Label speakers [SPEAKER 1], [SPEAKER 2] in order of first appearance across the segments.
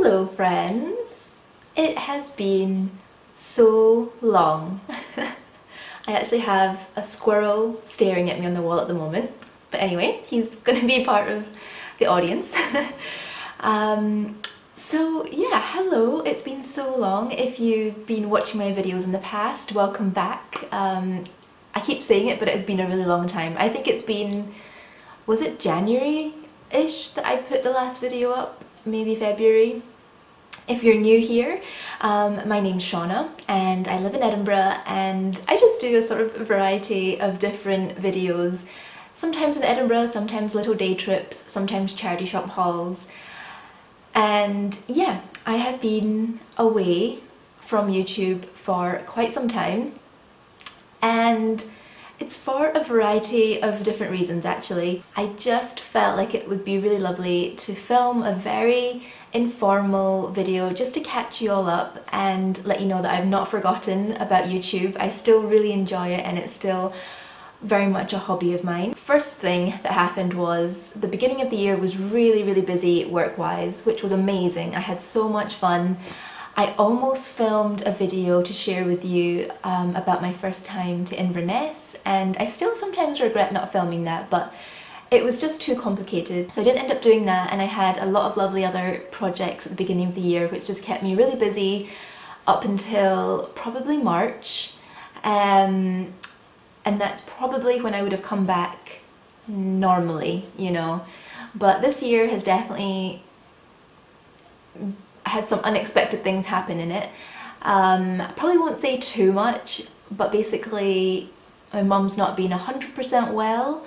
[SPEAKER 1] Hello friends! It has been so long. I actually have a squirrel staring at me on the wall at the moment, but anyway, he's going to be part of the audience. So yeah, hello, it's been so long. If you've been watching my videos in the past, welcome back. I keep saying it, but it has been a really long time. I think it's been, was it January-ish that I put the last video up? Maybe February. If you're new here, my name's Shauna and I live in Edinburgh, and I just do a sort of variety of different videos, sometimes in Edinburgh, sometimes little day trips, sometimes charity shop hauls. And yeah, I have been away from YouTube for quite some time, and it's for a variety of different reasons actually. I just felt like it would be really lovely to film a very informal video just to catch you all up and let you know that I've not forgotten about YouTube. I still really enjoy it and it's still very much a hobby of mine. First thing that happened was the beginning of the year was really busy work-wise, which was amazing. I had so much fun. I almost filmed a video to share with you about my first time to Inverness, and I still sometimes regret not filming that, but it was just too complicated. So I didn't end up doing that, and I had a lot of lovely other projects at the beginning of the year which just kept me really busy up until probably March. And that's probably when I would have come back normally, you know. But this year has definitely had some unexpected things happen in it. I probably won't say too much, but basically my mum's not been 100% well.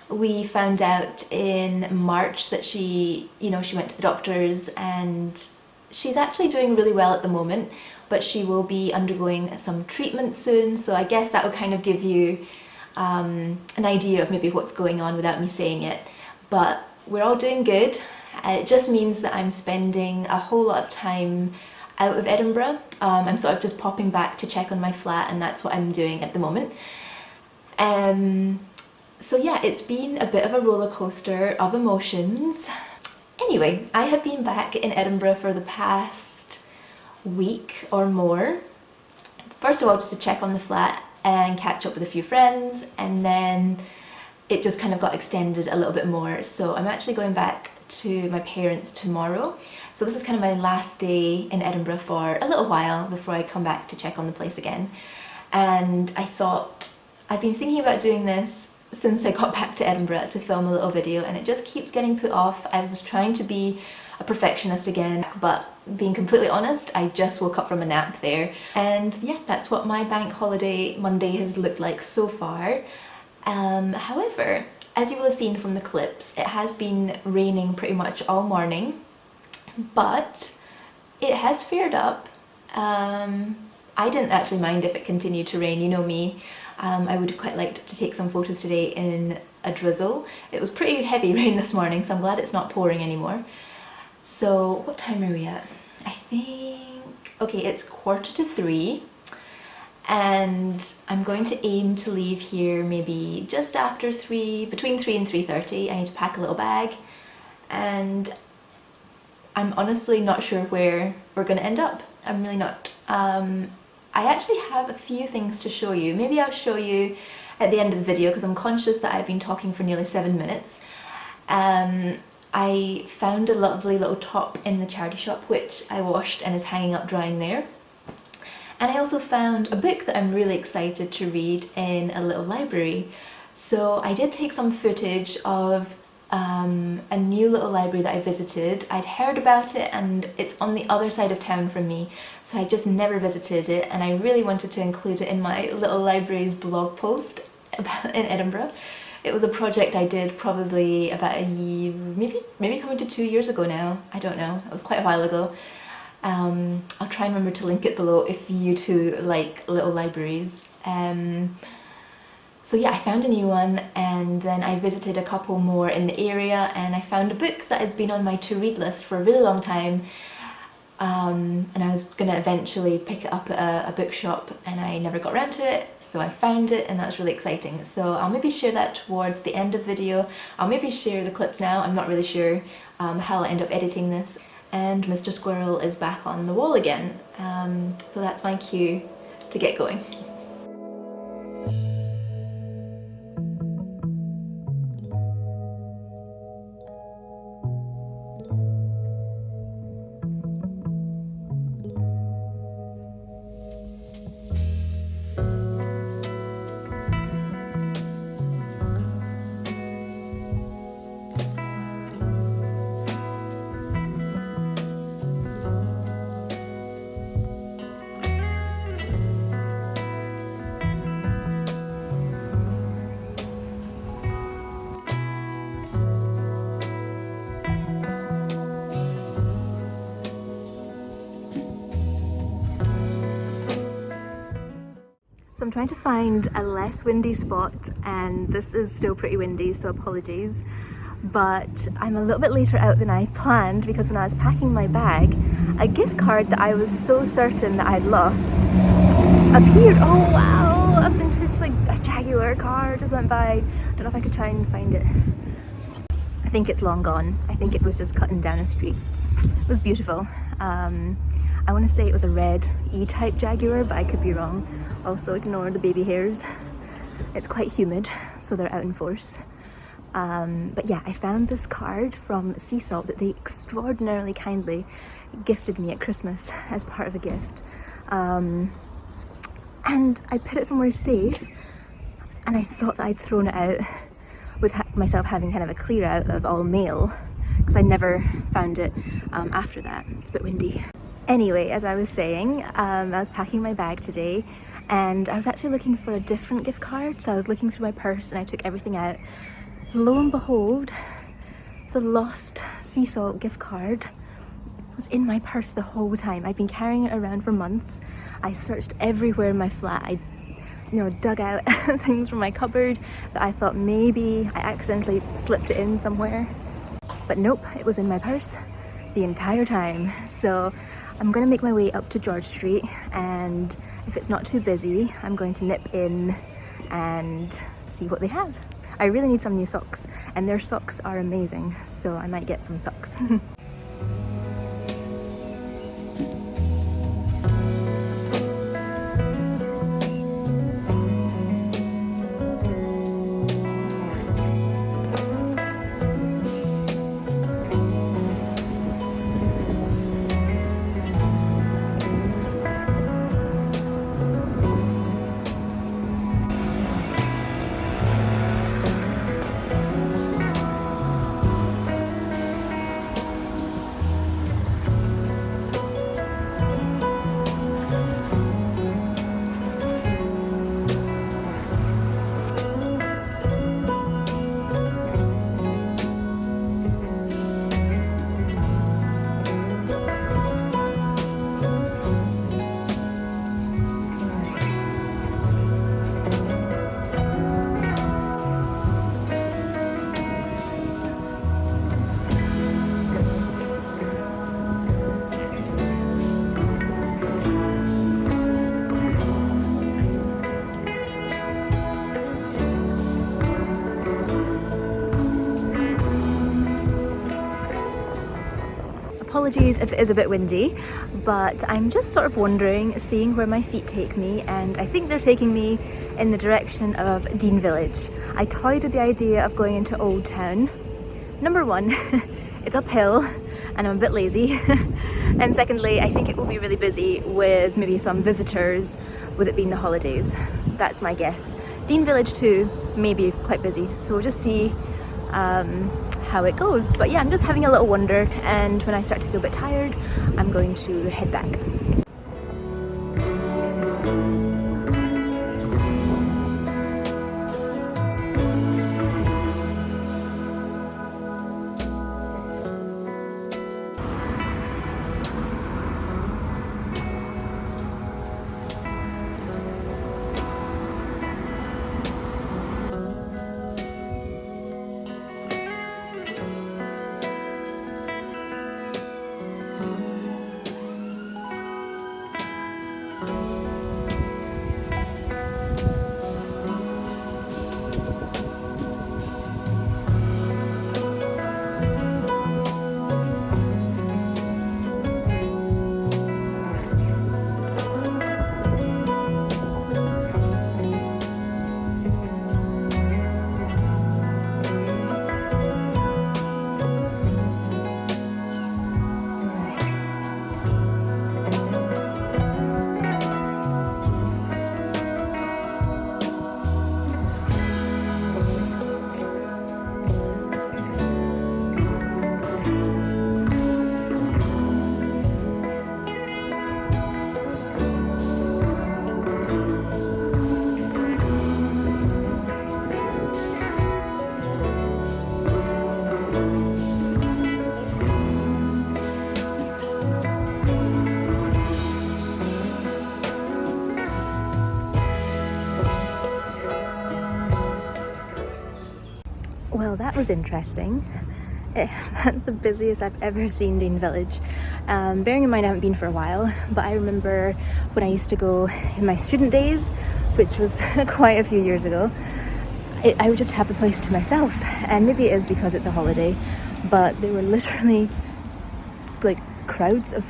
[SPEAKER 1] We found out in March that she went to the doctors and she's actually doing really well at the moment, but she will be undergoing some treatment soon, so I guess that will kind of give you an idea of maybe what's going on without me saying it. But we're all doing good. It just means that I'm spending a whole lot of time out of Edinburgh. I'm sort of just popping back to check on my flat, and that's what I'm doing at the moment. So yeah, it's been a bit of a roller coaster of emotions. Anyway, I have been back in Edinburgh for the past week or more. First of all, just to check on the flat and catch up with a few friends, and then it just kind of got extended a little bit more. So I'm actually going back to my parents tomorrow. So this is kind of my last day in Edinburgh for a little while before I come back to check on the place again. And I thought, I've been thinking about doing this since I got back to Edinburgh to film a little video, and it just keeps getting put off. I was trying to be a perfectionist again, but being completely honest, I just woke up from a nap there. And yeah, that's what my bank holiday Monday has looked like so far. However, as you will have seen from the clips, it has been raining pretty much all morning, but it has cleared up. I didn't actually mind if it continued to rain, you know me. I would have quite liked to take some photos today in a drizzle. It was pretty heavy rain this morning, so I'm glad it's not pouring anymore. So what time are we at? I think, okay, it's 2:45. And I'm going to aim to leave here maybe just after 3, between 3 and 3:30. I need to pack a little bag, and I'm honestly not sure where we're going to end up. I'm really not. I actually have a few things to show you. Maybe I'll show you at the end of the video, because I'm conscious that I've been talking for nearly 7 minutes. I found a lovely little top in the charity shop which I washed and is hanging up drying there. And I also found a book that I'm really excited to read in a little library. So I did take some footage of a new little library that I visited. I'd heard about it and it's on the other side of town from me, so I just never visited it, and I really wanted to include it in my little library's blog post in Edinburgh. It was a project I did probably about a year, maybe coming to 2 years ago now. I don't know, it was quite a while ago. I'll try and remember to link it below if you too like little libraries. So yeah, I found a new one, and then I visited a couple more in the area, and I found a book that has been on my to-read list for a really long time. And I was going to eventually pick it up at a bookshop, and I never got around to it, so I found it, and that's really exciting. So I'll maybe share that towards the end of the video. I'll maybe share the clips now. I'm not really sure how I'll end up editing this. and Mr. Squirrel is back on the wall again. So that's my cue to get going. So I'm trying to find a less windy spot, and this is still pretty windy, so apologies. But I'm a little bit later out than I planned because when I was packing my bag, a gift card that I was so certain that I'd lost appeared. Oh wow, a vintage, like a Jaguar car just went by. I don't know if I could try and find it. I think it's long gone. I think it was just cutting down a street. It was beautiful. I want to say it was a red E-type Jaguar, but I could be wrong. Also ignore the baby hairs. It's quite humid, so they're out in force. But yeah, I found this card from Sea Salt that they extraordinarily kindly gifted me at Christmas as part of a gift. And I put it somewhere safe, and I thought that I'd thrown it out with myself having kind of a clear out of all mail, because I never found it after that. It's a bit windy. Anyway, as I was saying, I was packing my bag today, and I was actually looking for a different gift card, so I was looking through my purse and I took everything out. Lo and behold, the lost Sea Salt gift card was in my purse the whole time. I've been carrying it around for months. I searched everywhere in my flat. I dug out things from my cupboard that I thought maybe I accidentally slipped it in somewhere. But nope, it was in my purse the entire time. So I'm going to make my way up to George Street, and if it's not too busy, I'm going to nip in and see what they have. I really need some new socks, and their socks are amazing, so I might get some socks. Apologies if it is a bit windy, but I'm just sort of wondering, seeing where my feet take me, and I think they're taking me in the direction of Dean Village. I toyed with the idea of going into Old Town. Number one, it's uphill and I'm a bit lazy. And secondly, I think it will be really busy with maybe some visitors, with it being the holidays. That's my guess. Dean Village too may be quite busy, so we'll just see how it goes. But yeah, I'm just having a little wander, and when I start to feel a bit tired, I'm going to head back. that was interesting. That's the busiest I've ever seen Dean Village. Bearing in mind I haven't been for a while, but I remember when I used to go in my student days, which was quite a few years ago, I would just have the place to myself. And maybe it is because it's a holiday, but there were literally like crowds of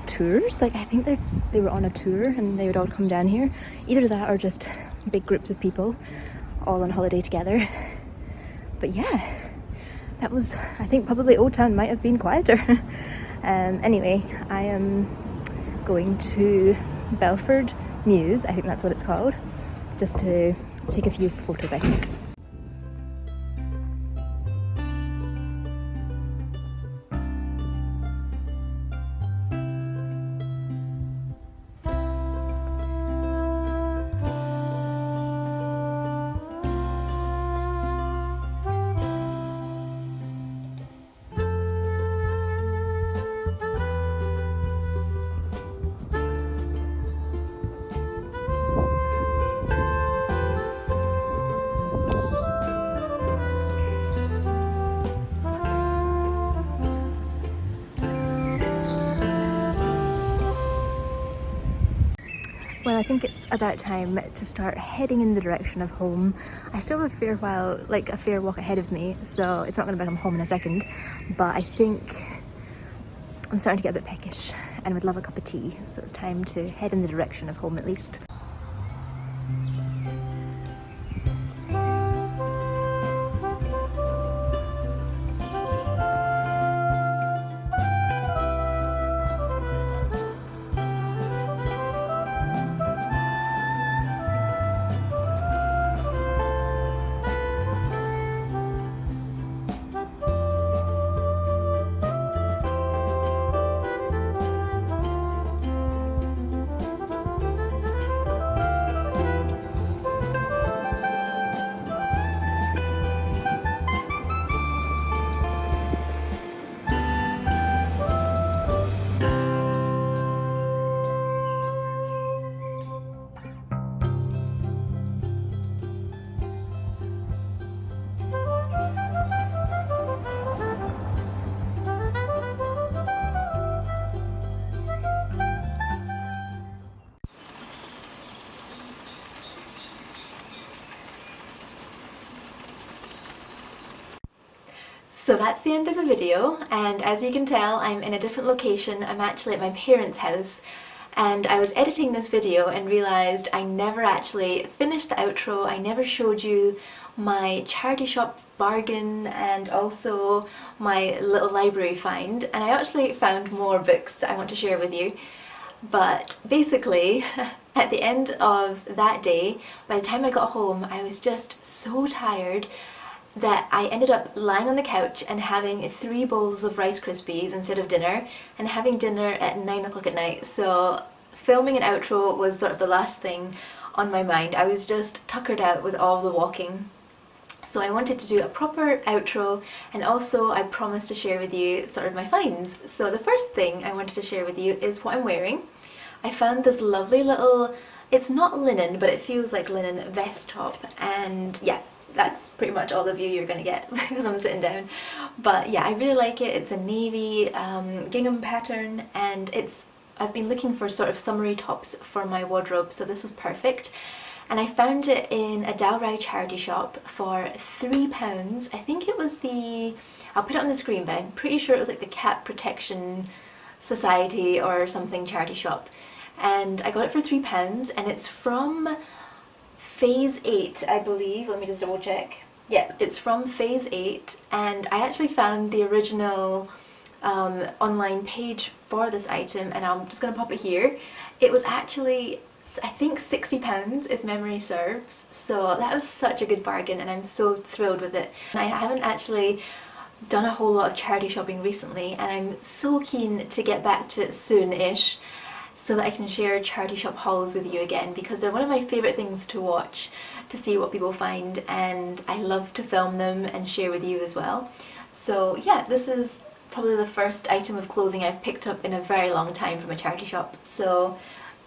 [SPEAKER 1] tours. Like I think they were on a tour and they would all come down here. Either that or just big groups of people all on holiday together. But yeah, that was, I think probably Old Town might have been quieter. Anyway, I am going to Belford Mews, I think that's what it's called, just to take a few photos, I think. Well, I think it's about time to start heading in the direction of home. I still have a fair walk ahead of me, so it's not going to become home in a second, but I think I'm starting to get a bit peckish and would love a cup of tea, so it's time to head in the direction of home at least. So that's the end of the video, and as you can tell I'm in a different location. I'm actually at my parents' house, and I was editing this video and realised I never actually finished the outro. I never showed you my charity shop bargain and also my little library find, and I actually found more books that I want to share with you. But basically, at the end of that day, by the time I got home, I was just so tired that I ended up lying on the couch and having 3 bowls of Rice Krispies instead of dinner, and having dinner at 9 o'clock at night. So filming an outro was sort of the last thing on my mind. I was just tuckered out with all the walking. So I wanted to do a proper outro, and also I promised to share with you sort of my finds. So the first thing I wanted to share with you is what I'm wearing. I found this lovely little, it's not linen, but it feels like linen vest top, and yeah, that's pretty much all the view you're gonna get because I'm sitting down. But yeah, I really like it. It's a navy gingham pattern, and I've been looking for sort of summery tops for my wardrobe, so this was perfect. And I found it in a Dalry charity shop for £3. I think it was I'll put it on the screen, but I'm pretty sure it was like the Cat Protection Society or something charity shop. And I got it for £3, and it's from Phase 8, I believe. Let me just double check. Yeah, it's from Phase 8, and I actually found the original online page for this item, and I'm just going to pop it here. It was actually, I think, £60 if memory serves, so that was such a good bargain, and I'm so thrilled with it. And I haven't actually done a whole lot of charity shopping recently, and I'm so keen to get back to it soon-ish, so that I can share charity shop hauls with you again, because they're one of my favourite things to watch, to see what people find, and I love to film them and share with you as well. So yeah, this is probably the first item of clothing I've picked up in a very long time from a charity shop, so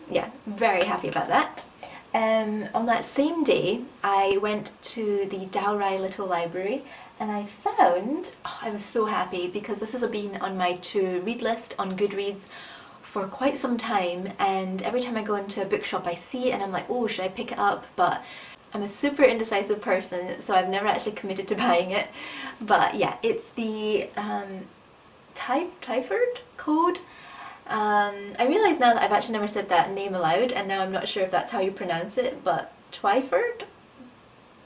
[SPEAKER 1] yeah, very happy about that. On that same day I went to the Dalry Little Library, and I found, oh, I was so happy because this has been on my to read list on Goodreads for quite some time, and every time I go into a bookshop I see it and I'm like, oh, should I pick it up? But I'm a super indecisive person, so I've never actually committed to buying it. But yeah, it's the Twyford Code. I realise now that I've actually never said that name aloud, and now I'm not sure if that's how you pronounce it, but Twyford?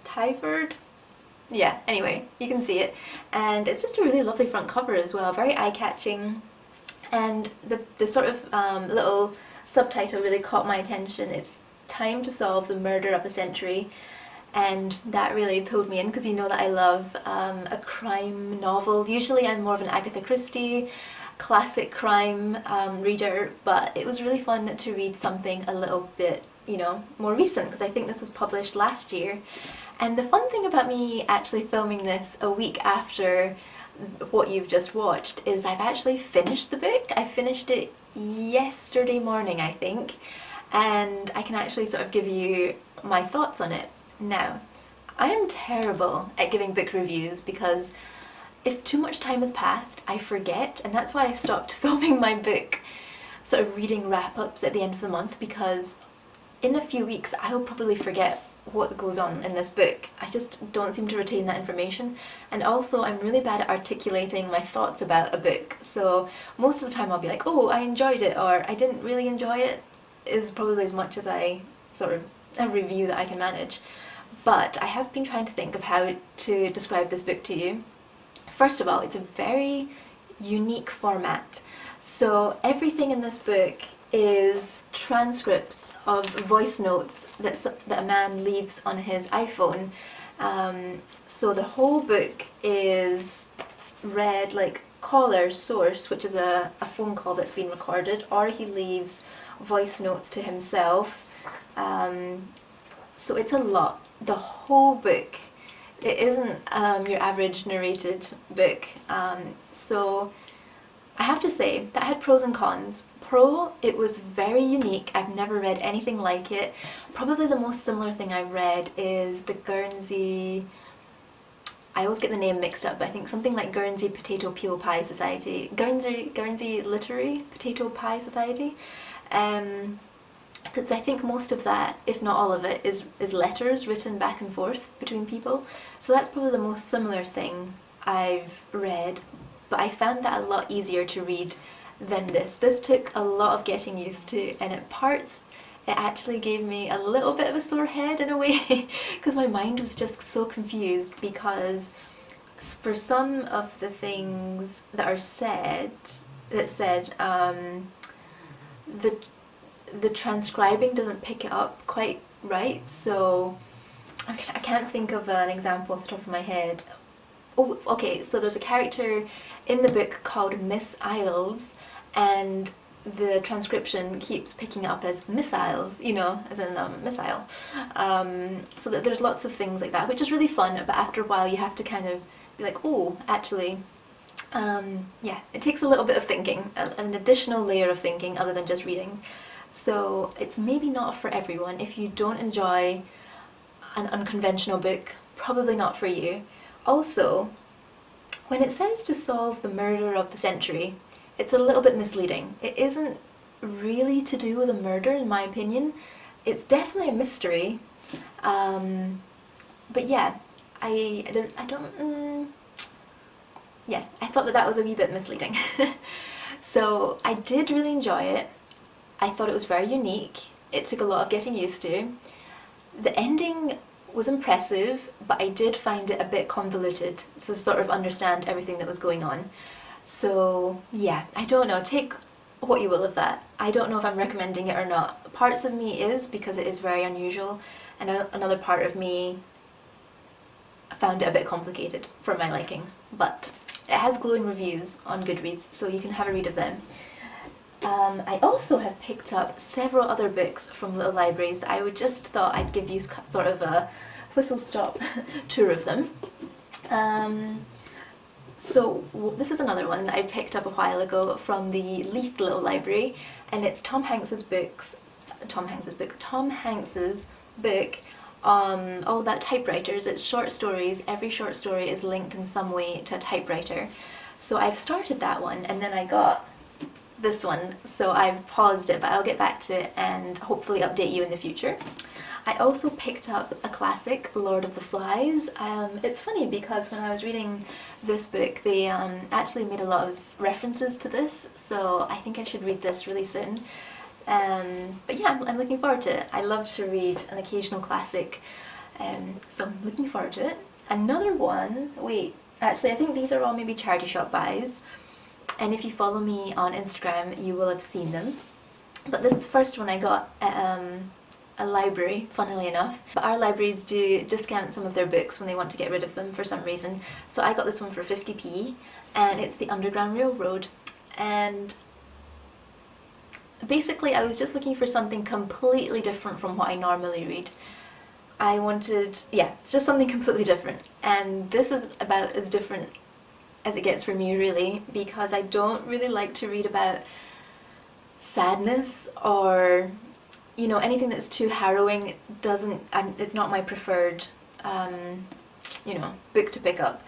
[SPEAKER 1] Twyford? Yeah, anyway, you can see it. And it's just a really lovely front cover as well, very eye-catching. And the sort of little subtitle really caught my attention. It's Time to Solve the Murder of the Century. And that really pulled me in because you know that I love a crime novel. Usually I'm more of an Agatha Christie, classic crime reader, but it was really fun to read something a little bit, you know, more recent, because I think this was published last year. And the fun thing about me actually filming this a week after what you've just watched is I've actually finished the book. I finished it yesterday morning, I think, and I can actually sort of give you my thoughts on it. Now, I am terrible at giving book reviews because if too much time has passed, I forget, and that's why I stopped filming my book sort of reading wrap-ups at the end of the month, because in a few weeks I will probably forget what goes on in this book. I just don't seem to retain that information, and also I'm really bad at articulating my thoughts about a book, so most of the time I'll be like, oh, I enjoyed it, or I didn't really enjoy it, is probably as much as I sort of a review that I can manage. But I have been trying to think of how to describe this book to you. First of all, it's a very unique format. So everything in this book is transcripts of voice notes that a man leaves on his iPhone. So the whole book is read like caller source, which is a phone call that's been recorded, or he leaves voice notes to himself. So it's a lot. The whole book. It isn't your average narrated book. So I have to say that had pros and cons. Pro, it was very unique. I've never read anything like it. Probably the most similar thing I've read is the Guernsey, I always get the name mixed up, but I think something like Guernsey Potato Peel Pie Society, Guernsey Literary Potato Pie Society. Because I think most of that, if not all of it, is letters written back and forth between people. So that's probably the most similar thing I've read, but I found that a lot easier to read than this. This took a lot of getting used to, and at parts it actually gave me a little bit of a sore head in a way because my mind was just so confused, because for some of the things that are said, the transcribing doesn't pick it up quite right, so I can't think of an example off the top of my head. Oh, okay, so there's a character in the book called Miss Isles, and the transcription keeps picking up as missiles, you know, as in missile. So that there's lots of things like that, which is really fun, but after a while you have to kind of be like, oh, actually, yeah, it takes a little bit of thinking, an additional layer of thinking other than just reading. So it's maybe not for everyone. If you don't enjoy an unconventional book, probably not for you. Also, when it says to solve the murder of the century, it's a little bit misleading. It isn't really to do with a murder, in my opinion. It's definitely a mystery. But yeah, I thought that was a wee bit misleading. So I did really enjoy it. I thought it was very unique. It took a lot of getting used to. The ending was impressive, but I did find it a bit convoluted to sort of understand everything that was going on. So yeah, I don't know, take what you will of that. I don't know if I'm recommending it or not. Parts of me is, because it is very unusual, and another part of me found it a bit complicated for my liking. But it has glowing reviews on Goodreads, so you can have a read of them. I also have picked up several other books from little libraries that I would just thought I'd give you sort of a whistle-stop tour of them. So this is another one that I picked up a while ago from the Leith Little Library, and it's Tom Hanks's book all about typewriters. It's short stories. Every short story is linked in some way to a typewriter. So I've started that one, and then I got this one, so I've paused it, but I'll get back to it and hopefully update you in the future. I also picked up a classic, Lord of the Flies. It's funny because when I was reading this book, they actually made a lot of references to this, so I think I should read this really soon. But yeah, I'm looking forward to it. I love to read an occasional classic, so I'm looking forward to it. Another one, wait, actually I think these are all maybe charity shop buys, and if you follow me on Instagram you will have seen them. But this first one I got at a library, funnily enough. But our libraries do discount some of their books when they want to get rid of them for some reason. So I got this one for 50p, and it's The Underground Railroad. And basically I was just looking for something completely different from what I normally read. I wanted, yeah, it's just something completely different. And this is about as different as it gets for me, really, because I don't really like to read about sadness or, you know, anything that's too harrowing. It's not my preferred, you know, book to pick up.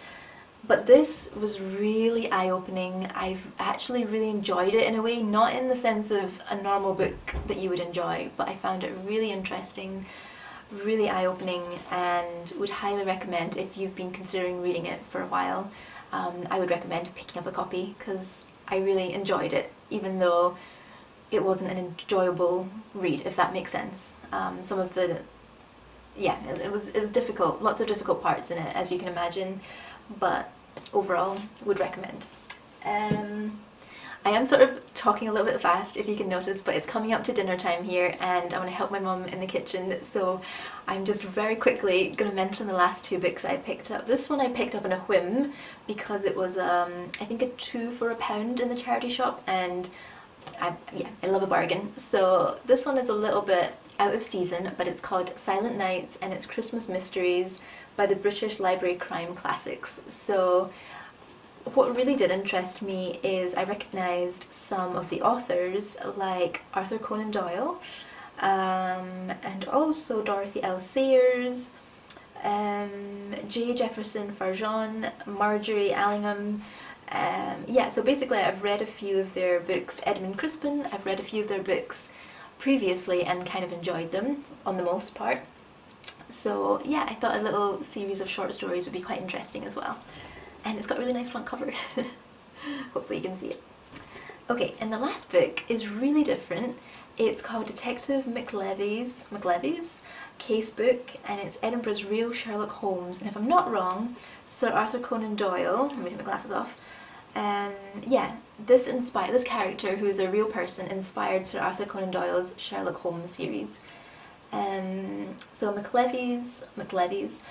[SPEAKER 1] But this was really eye-opening. I've actually really enjoyed it in a way, not in the sense of a normal book that you would enjoy, but I found it really interesting, really eye-opening, and would highly recommend, if you've been considering reading it for a while, I would recommend picking up a copy, because I really enjoyed it, even though it wasn't an enjoyable read, if that makes sense. Some of the, yeah, it was difficult, lots of difficult parts in it, as you can imagine, but overall would recommend. I am sort of talking a little bit fast, if you can notice, but it's coming up to dinner time here and I want to help my mum in the kitchen, so I'm just very quickly going to mention the last two books I picked up. This one I picked up on a whim because it was I think a 2 for £1 in the charity shop, and I love a bargain. So this one is a little bit out of season, but it's called Silent Nights and it's Christmas Mysteries by the British Library Crime Classics. So what really did interest me is I recognised some of the authors, like Arthur Conan Doyle, and also Dorothy L. Sayers, J. Jefferson Farjeon, Marjorie Allingham. Yeah, so basically I've read a few of their books. Edmund Crispin, I've read a few of their books previously and kind of enjoyed them on the most part. So yeah, I thought a little series of short stories would be quite interesting as well. And it's got a really nice front cover. Hopefully you can see it. Okay, and the last book is really different. It's called Detective McLevy's Case Book, and it's Edinburgh's real Sherlock Holmes. And if I'm not wrong, Sir Arthur Conan Doyle, let me take my glasses off, yeah, this character, who is a real person, inspired Sir Arthur Conan Doyle's Sherlock Holmes series. So McLevy's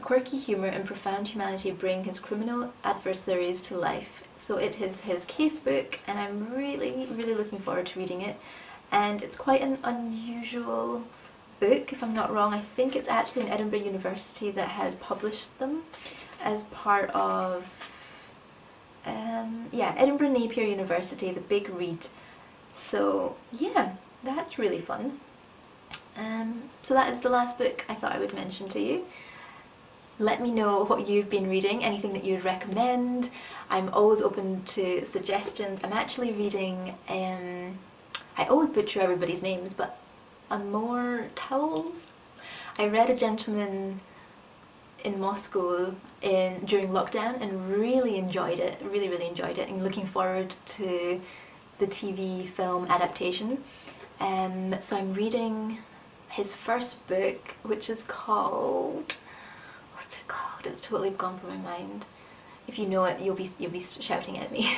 [SPEAKER 1] quirky humour and profound humanity bring his criminal adversaries to life. So it is his case book, and I'm really, really looking forward to reading it. And it's quite an unusual book, if I'm not wrong. I think it's actually an Edinburgh University that has published them as part of, yeah, Edinburgh Napier University, the big read. So yeah, that's really fun. So that is the last book I thought I would mention to you. Let me know what you've been reading, anything that you'd recommend. I'm always open to suggestions. I'm actually reading, I always butcher everybody's names, but Immortals? I read A Gentleman in Moscow during lockdown and really enjoyed it, really enjoyed it, and looking forward to the TV film adaptation. So I'm reading his first book, which is called, what's it called? It's totally gone from my mind. If you know it, you'll be shouting at me.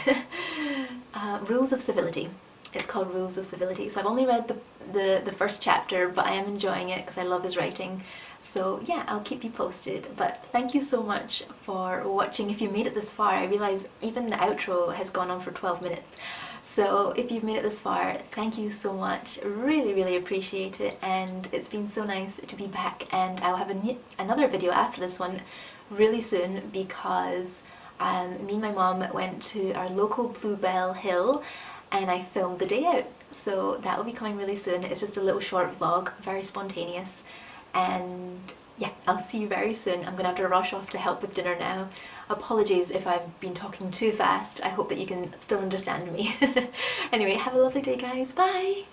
[SPEAKER 1] Rules of Civility. It's called Rules of Civility. So I've only read the first chapter, but I am enjoying it because I love his writing. So yeah, I'll keep you posted. But thank you so much for watching. If you made it this far, I realise even the outro has gone on for 12 minutes. So if you've made it this far, thank you so much. Really appreciate it, and it's been so nice to be back. And I'll have another video after this one really soon, because me and my mom went to our local Bluebell Hill and I filmed the day out. So that will be coming really soon. It's just a little short vlog, very spontaneous. and yeah, I'll see you very soon. I'm gonna have to rush off to help with dinner now. Apologies if I've been talking too fast. I hope that you can still understand me. Anyway, have a lovely day guys, bye!